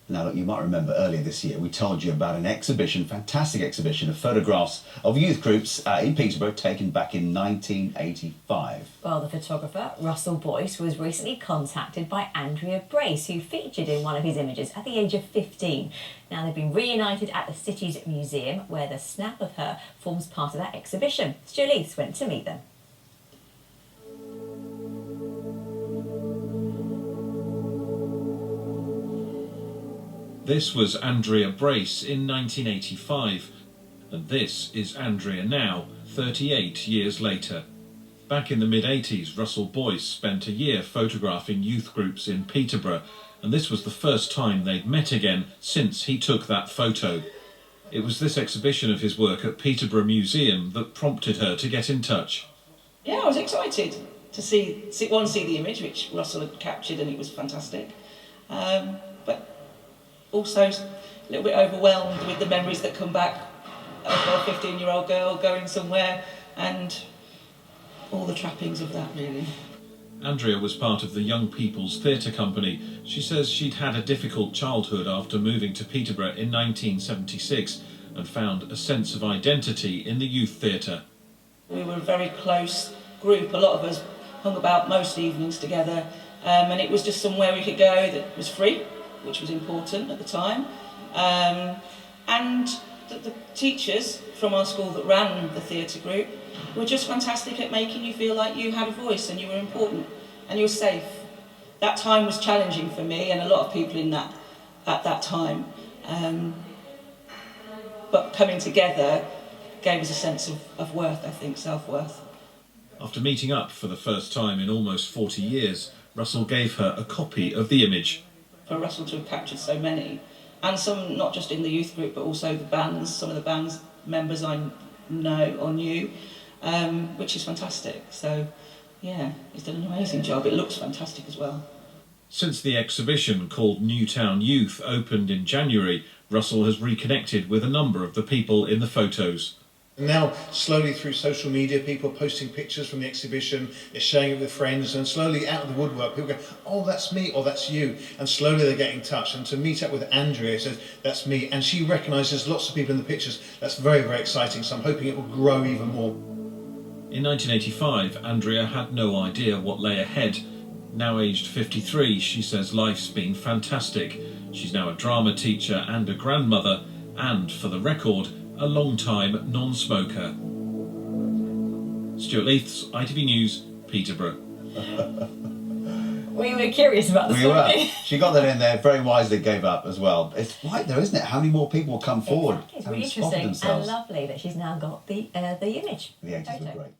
Now, look, you might remember earlier this year we told you about an exhibition, fantastic exhibition of photographs of youth groups in Peterborough taken back in 1985. Well, the photographer, Russell Boyce, was recently contacted by Andrea Brace, who featured in one of his images at the age of 15. Now, they've been reunited at the city's museum, where the snap of her forms part of that exhibition. Stuart Leith went to meet them. This was Andrea Brace in 1985, and this is Andrea now, 38 years later. Back in the mid-80s, Russell Boyce spent a year photographing youth groups in Peterborough, and this was the first time they'd met again since he took that photo. It was this exhibition of his work at Peterborough Museum that prompted her to get in touch. Yeah, I was excited to see the image which Russell had captured, and it was fantastic. But also a little bit overwhelmed with the memories that come back of a 15-year-old girl going somewhere and all the trappings of that, really. Andrea was part of the Young People's Theatre Company. She says she'd had a difficult childhood after moving to Peterborough in 1976 and found a sense of identity in the youth theatre. We were a very close group. A lot of us hung about most evenings together, and it was just somewhere we could go that was free, which was important at the time. And the teachers from our school that ran the theatre group were just fantastic at making you feel like you had a voice and you were important and you were safe. That time was challenging for me and a lot of people in that at that time. But coming together gave us a sense of worth, I think, self-worth. After meeting up for the first time in almost 40 years, Russell gave her a copy of the image. For Russell to have captured so many, and some not just in the youth group but also the bands, some of the band's members I know or knew, which is fantastic. So yeah, he's done an amazing job. It looks fantastic as well. Since the exhibition called Newtown Youth opened in January, Russell has reconnected with a number of the people in the photos. Now, slowly through social media, people are posting pictures from the exhibition, they're sharing it with friends, and slowly out of the woodwork, people go, oh, that's me, or that's you, and slowly they get in touch. And to meet up with Andrea, says, that's me, and she recognises lots of people in the pictures. That's very, very exciting, so I'm hoping it will grow even more. In 1985, Andrea had no idea what lay ahead. Now aged 53, she says life's been fantastic. She's now a drama teacher and a grandmother, and, for the record, a long-time non-smoker. Stuart Leith's ITV News, Peterborough. We were curious about the story. We were. She got that in there, very wisely gave up as well. It's right there, isn't it? How many more people will come forward? Exactly. It's really interesting and lovely that she's now got the image. The 80s were great.